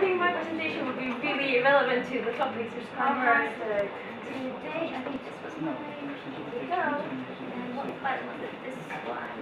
think my presentation would be really relevant to the topics we're covering. Fantastic. Today, I think this was my, here we go. And what slide was it? This one.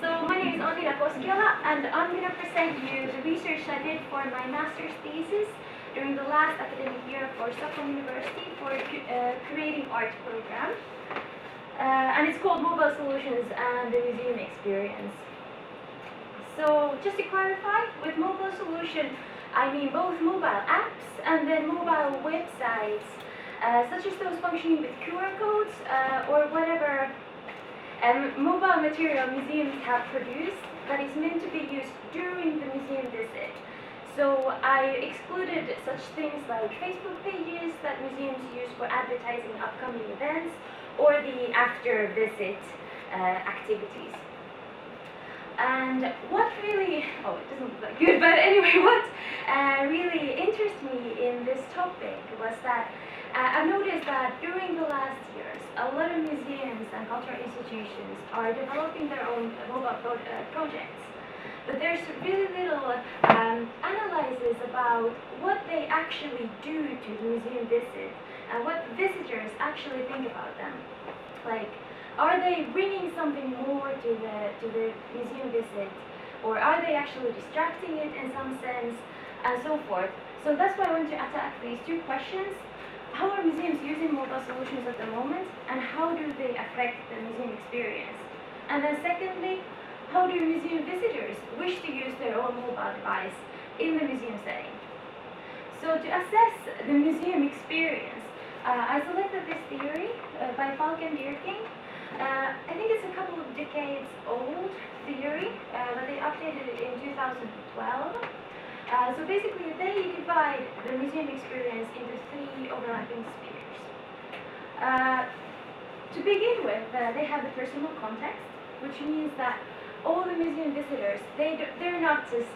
So my name is Annina Koskiola, and I'm going to present you the research I did for my master's thesis during the last academic year for Stockholm University for creating art program. And it's called Mobile Solutions and the Museum Experience. So just to clarify, with mobile solution, I mean both mobile apps and then mobile websites, such as those functioning with QR codes or whatever mobile material museums have produced that is meant to be used during the museum visit. So I excluded such things like Facebook pages that museums use for advertising upcoming events or the after-visit activities. And what really, oh, it doesn't look that good, but anyway, what really interests me in this topic was that I've noticed that during the last years, a lot of museums and cultural institutions are developing their own mobile projects. But there's really little analysis about what they actually do to the museum visit and what visitors actually think about them. Like, are they bringing something more to the museum visit, or are they actually distracting it in some sense, and so forth? So that's why I want to attack these two questions. How are museums using mobile solutions at the moment, and how do they affect the museum experience? And then secondly, how do museum visitors wish to use their own mobile device in the museum setting? So to assess the museum experience, I selected this theory by Falk and Birking. I think it's a couple of decades old theory, but they updated it in 2012. So basically, they divide the museum experience into three overlapping spheres. To begin with, they have the personal context, which means that all the museum visitors, they're not just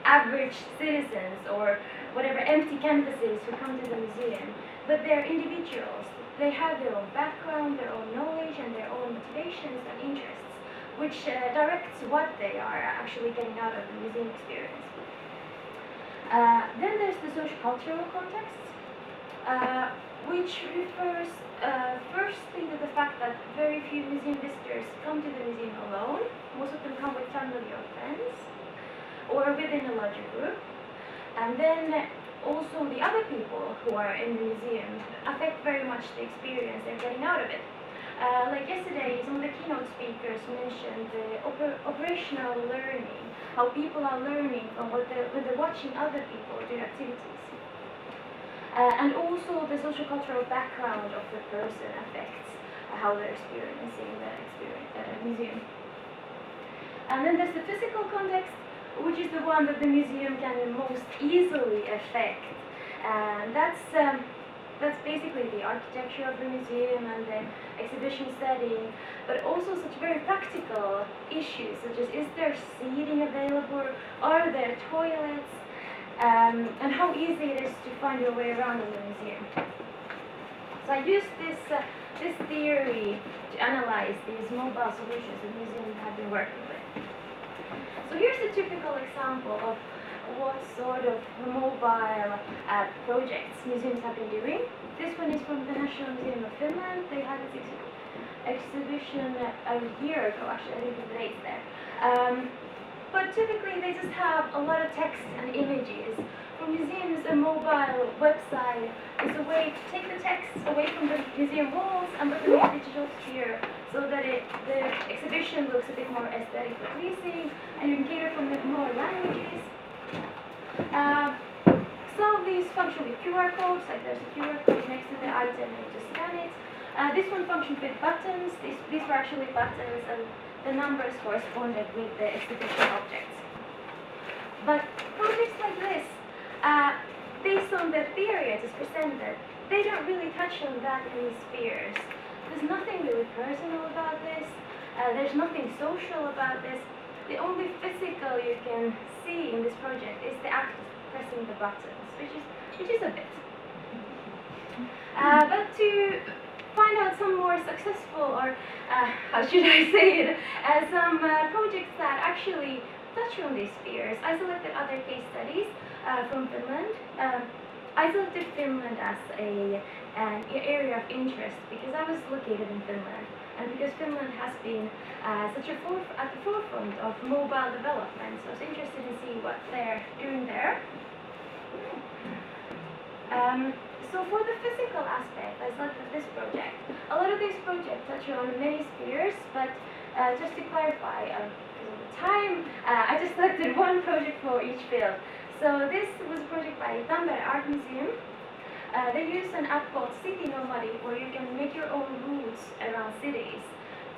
average citizens or whatever empty canvases who come to the museum, but they're individuals. They have their own background, their own knowledge, and their own motivations and interests, which directs what they are actually getting out of the museum experience. Then there's the socio-cultural context, which refers firstly to the fact that very few museum visitors come to the museum alone. Most of them come with family or friends, or within a larger group. And then also the other people who are in the museum affect very much the experience they're getting out of it. Like yesterday, some of the keynote speakers mentioned the operational learning, how people are learning from when they're watching other people do activities. And also the social-cultural background of the person affects how they're experiencing the museum. And then there's the physical context, which is the one that the museum can most easily affect. And that's basically the architecture of the museum and the exhibition setting, but also such very practical issues, such as is there seating available, are there toilets, and how easy it is to find your way around in the museum. So I used this theory to analyze these mobile solutions that museums have been working with. So here's a typical example of what sort of mobile projects museums have been doing. This one is from the National Museum of Finland. They had this exhibition a year ago, actually, I think the date's there. But typically they just have a lot of text and images. For museums, a mobile website is a way to take the text away from the museum walls and put them in a digital sphere so that the exhibition looks a bit more aesthetically pleasing, and you can cater from more languages. Some of these function with QR codes, like there's a QR code next to the item and you just scan it. This one functions with buttons. These were actually buttons, and the numbers corresponded with the exhibition objects. But projects like this, based on the theory I just presented, they don't really touch on that many spheres. There's nothing really personal about this. There's nothing social about this. The only physical you can see in this project is the act of pressing the buttons, which is a bit. But to find out some more successful, or how should I say it, some projects that actually touch on these spheres, I selected other case studies from Finland. I selected Finland as an area of interest because I was located in Finland, and because Finland has been at the forefront of mobile development, so I was interested in seeing what they're doing there. So for the physical aspect, I selected this project. A lot of these projects touch on many spheres, but just to clarify, because of the time, I just selected one project for each field. So this was a project by Tampere Art Museum. They use an app called City Nomadi, where you can make your own routes around cities.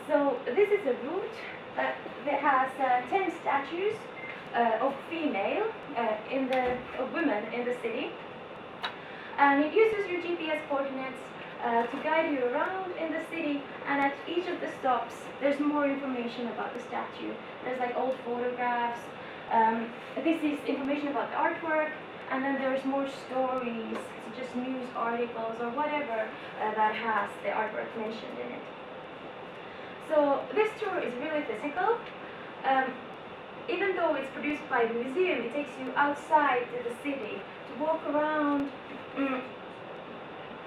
So this is a route that has 10 statues of female of women in the city. And it uses your GPS coordinates to guide you around in the city, and at each of the stops there's more information about the statue. There's like old photographs, this is information about the artwork, and then there's more stories, such as news articles or whatever that has the artwork mentioned in it. So this tour is really physical. Even though it's produced by the museum, it takes you outside to the city to walk around.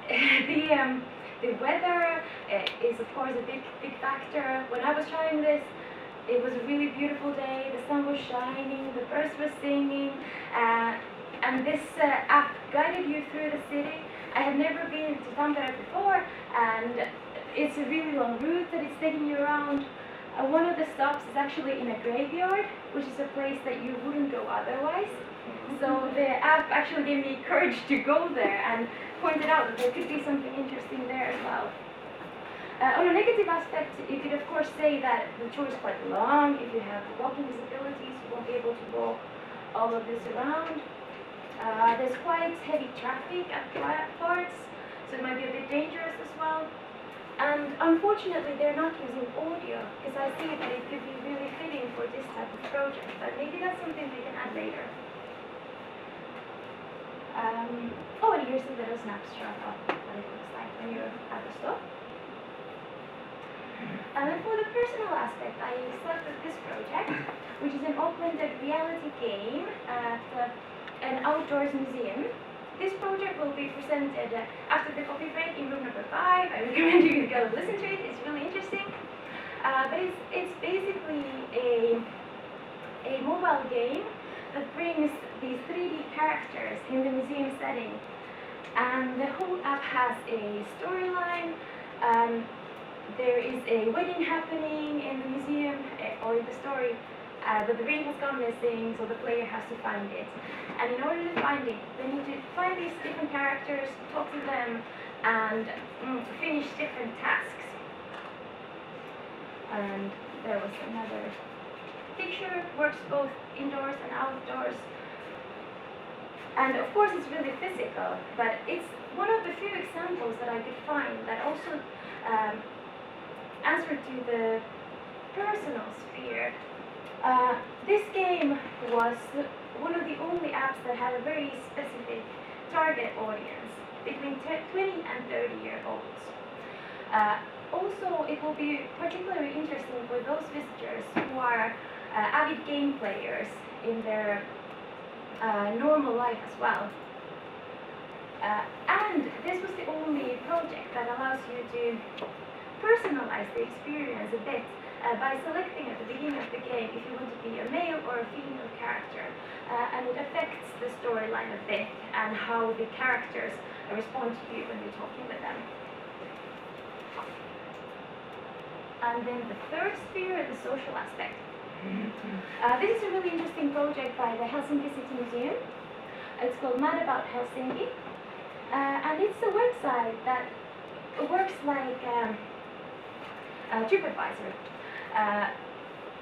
The weather is of course a big factor. When I was trying this, it was a really beautiful day. The sun was shining, the birds were singing, and this app guided you through the city. I had never been to Tampere before, and it's a really long route that it's taking you around. One of the stops is actually in a graveyard, which is a place that you wouldn't go otherwise. So the app actually gave me courage to go there and pointed out that there could be something interesting there as well. On a negative aspect, you could of course say that the tour is quite long. If you have walking disabilities, you won't be able to walk all of this around. There's quite heavy traffic at parts, so it might be a bit dangerous as well. And unfortunately, they're not using audio, because I see that it could be really fitting for this type of project, but maybe that's something we can add later. And here's a little snapshot of what it looks like when you're at the stop. And then for the personal aspect, I selected this project, which is an augmented reality game at an outdoors museum. This project will be presented after the coffee break in room number 5. I recommend you go listen to it. It's really interesting. But it's basically a mobile game that brings these 3D characters in the museum setting. And the whole app has a storyline. There is a wedding happening in the museum, or in the story, but the ring has gone missing, so the player has to find it. And in order to find it, they need to find these different characters, talk to them, and finish different tasks. And there was another picture, works both indoors and outdoors. And of course it's really physical, but it's one of the few examples that I could find that also answer to the personal sphere. This game was one of the only apps that had a very specific target audience, between 20 and 30-year-olds. Also, it will be particularly interesting for those visitors who are avid game players in their normal life as well. And this was the only project that allows you to personalize the experience a bit by selecting at the beginning of the game if you want to be a male or a female character. And it affects the storyline a bit and how the characters respond to you when you're talking with them. And then the third sphere, the social aspect. This is a really interesting project by the Helsinki City Museum. It's called Mad About Helsinki. And it's a website that works like TripAdvisor.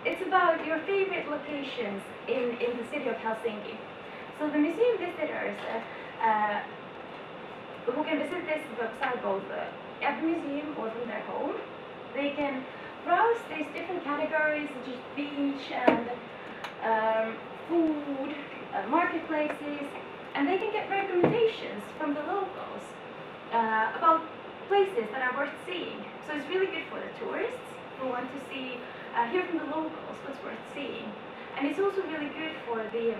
It's about your favorite locations in the city of Helsinki. So the museum visitors who can visit this website both at the museum or from their home, they can browse these different categories such as beach and food, marketplaces, and they can get recommendations from the locals about places that are worth seeing. So it's really good for the tourists who want to see, hear from the locals what's worth seeing. And it's also really good for the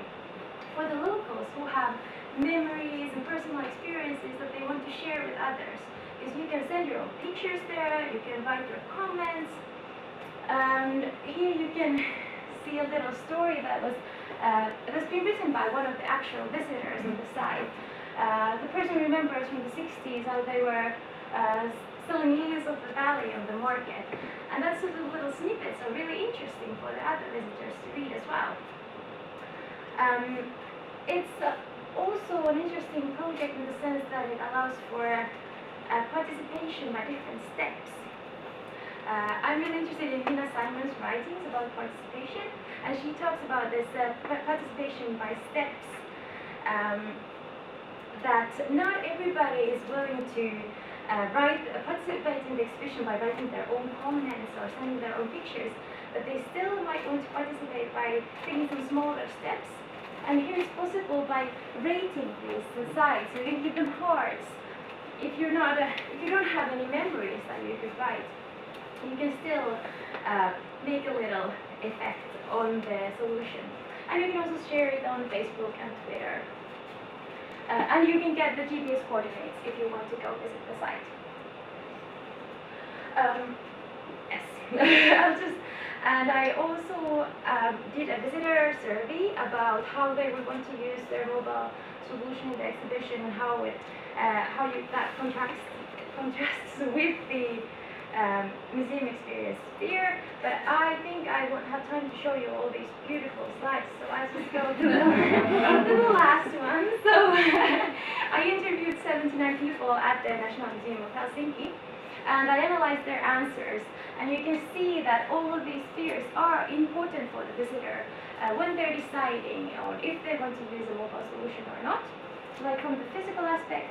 locals who have memories and personal experiences that they want to share with others. Because you can send your own pictures there, you can write your comments, and here you can see a little story that was been written by one of the actual visitors on the site. The person remembers from the 60s how they were selling lilies of the valley on the market. And that's sort of little snippets are really interesting for the other visitors to read as well. It's also an interesting project in the sense that it allows for participation by different steps. I'm really interested in Nina Simon's writings about participation, and she talks about this participation by steps, that not everybody is willing to participate in the exhibition by writing their own comments or sending their own pictures, but they still might want to participate by taking some smaller steps. And here it's possible by rating these sites. You can give them hearts. If you don't have any memories that you could write, you can still make a little effect on the solution. And you can also share it on Facebook and Twitter. And you can get the GPS coordinates if you want to go visit the site. Yes. And I also did a visitor survey about how they would want to use their mobile solution in the exhibition and how that contrasts with the museum experience here. But I think I won't have time to show you all these beautiful slides, so I'll just go to the last one. So I interviewed 79 people at the National Museum of Helsinki, and I analyzed their answers, and you can see that all of these spheres are important for the visitor when they're deciding on if they want to use a mobile solution or not. Like from the physical aspect,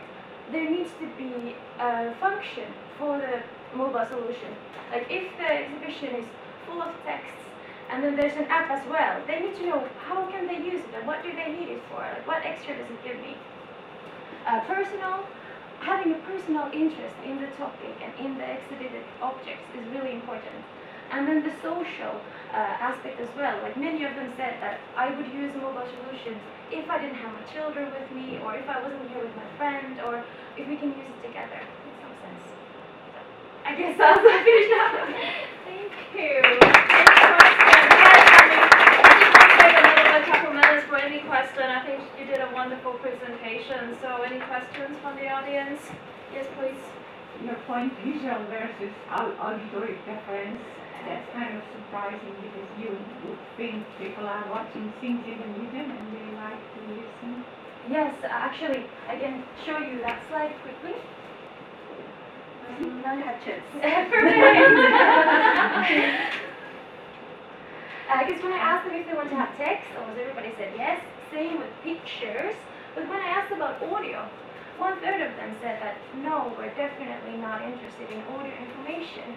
there needs to be a function for the mobile solution. Like if the exhibition is full of texts and then there's an app as well, they need to know how can they use it and what do they need it for, like what extra does it give me. Having a personal interest in the topic and in the exhibited objects is really important. And then the social aspect as well. Like many of them said that I would use mobile solutions if I didn't have my children with me, or if I wasn't here with my friend, or if we can use it together. In some sense. So, I guess I'll finish up. Thank you. A couple minutes for any question. I think you did a wonderful presentation. So any questions from the audience? Yes, please. Your point, visual versus auditory reference, that's kind of surprising because you would think people are watching things in the museum and they like to listen. Yes, actually, I can show you that slide quickly. Now you have chips. Because when I asked them if they want to have text, almost everybody said yes. Same with pictures. But when I asked about audio, 1/3 of them said that no, we're definitely not interested in audio information,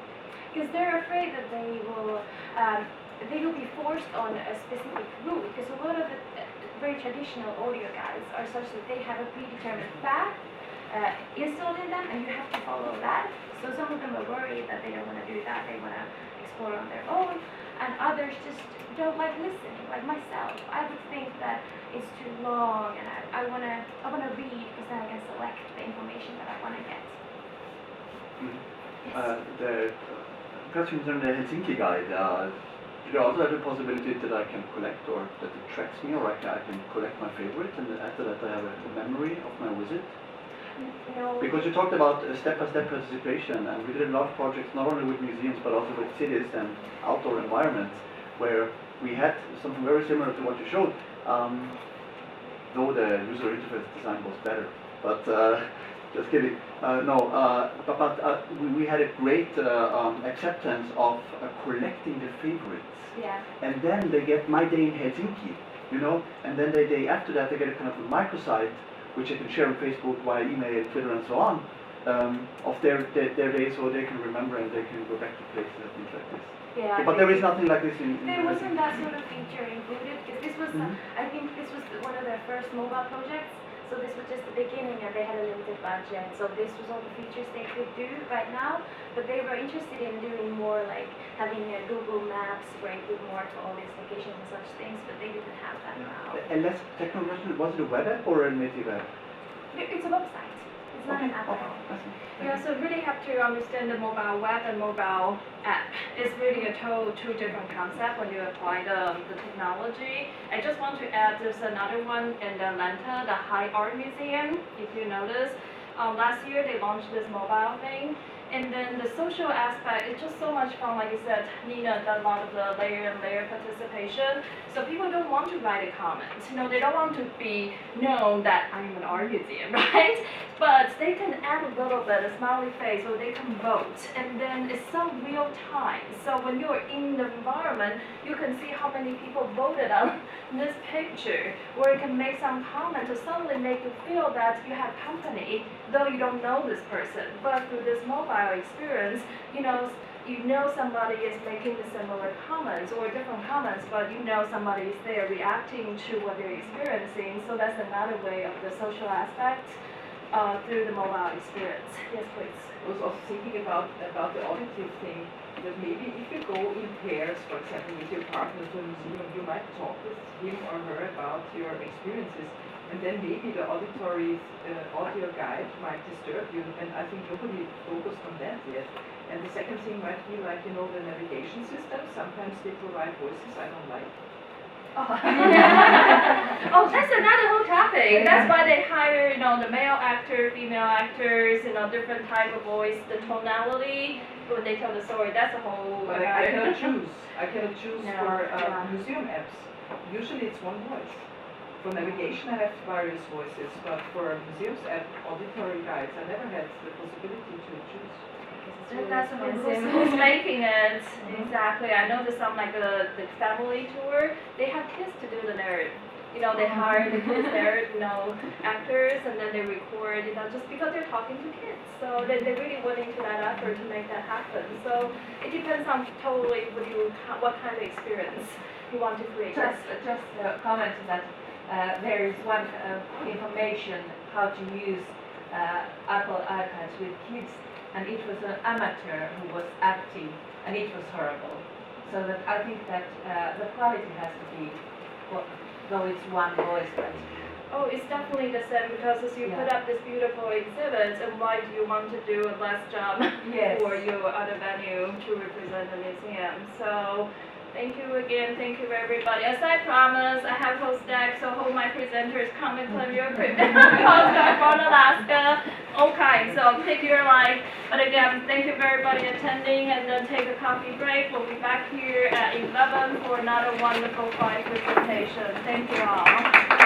because they're afraid that they will be forced on a specific route. Because a lot of the very traditional audio guides are such that they have a predetermined path installed in them, and you have to follow that. So some of them are worried that they don't want to do that, they want to explore on their own, and others just don't like listening, like myself. I would think that it's too long, and I want to read, because then I can select the information that I want to get. Yes. The question on the Helsinki guide, do you also have the possibility that I can collect, or that it tracks me, or I can collect my favorites, and after that I have a memory of my visit? No. Because you talked about step-by-step participation, and we did a lot of projects not only with museums but also with cities and outdoor environments, where we had something very similar to what you showed, though the user interface design was better. But just kidding. We had a great acceptance of collecting the favorites. Yeah. And then they get My Day in Helsinki, and then the day after that they get a kind of a microsite which they can share on Facebook, via email, Twitter, and so on, of their day, so they can remember and they can go back to places and things like this. Yeah. But there is nothing like this in There wasn't that sort of feature included, because this was, I think this was one of their first mobile projects, so So this was just the beginning, and they had a limited budget. So this was all the features they could do right now. But they were interested in doing more, like having a Google Maps where you could more to all these locations and such things. But they didn't have that now. And less technical question, was it a web app or a native app? It's a website. It's not an app at all. I see. Yeah, so really have to understand the mobile web and mobile app. It's really a two different concept when you apply the technology. I just want to add there's another one in Atlanta, the High Art Museum, if you notice. Last year they launched this mobile thing. And then the social aspect, it's just so much fun. Like you said, Nina done a lot of the layer and layer participation. So people don't want to write a comment. They don't want to be known that I'm an art museum, right? But they can add a little bit, a smiley face, or they can vote. And then it's so real time. So when you're in the environment, you can see how many people voted on this picture, or you can make some comment to suddenly make you feel that you have company, though you don't know this person. But through this mobile experience, you know somebody is making the similar comments or different comments, but somebody is there reacting to what they're experiencing. So that's another way of the social aspect through the mobile experience. Yes, please. I was also thinking about the auditive thing, that maybe if you go in pairs, for example, with your partner to a museum, you might talk with him or her about your experiences, and then maybe the auditory audio guide might disturb you, and I think nobody focused on that yet. And the second thing might be like, the navigation system. Sometimes they provide voices I don't like. Oh. Oh, that's another whole topic. That's why they hire, the male actor, female actors, different type of voice, the tonality when they tell the story. That's a whole. But I cannot choose. I cannot choose No, for yeah. museum apps. Usually it's one voice. For navigation I have various voices, but for museums app auditory guides I never had the possibility to choose. That's who's making it. Exactly. I know there's some like the family tour. They have kids to do the narrative. They hire the kids actors, and then they record, just because they're talking to kids. So they're really willing to that effort to make that happen. So it depends on totally what kind of experience you want to create. Just a comment on that. There is one information how to use Apple iPads with kids, and it was an amateur who was acting, and it was horrible. So that I think that the quality has to be, though it's one voice, but Oh, it's definitely the same, because as you put up this beautiful exhibit, and why do you want to do a less job yes. for your other venue to represent the museum? So thank you again, thank you everybody. As I promised, I have whole stack, so hold my presenters, come and claim your postcard from Alaska. Okay, so pick your life. But again, thank you for everybody attending, and then take a coffee break. We'll be back here at 11 for another wonderful fine presentation. Thank you all.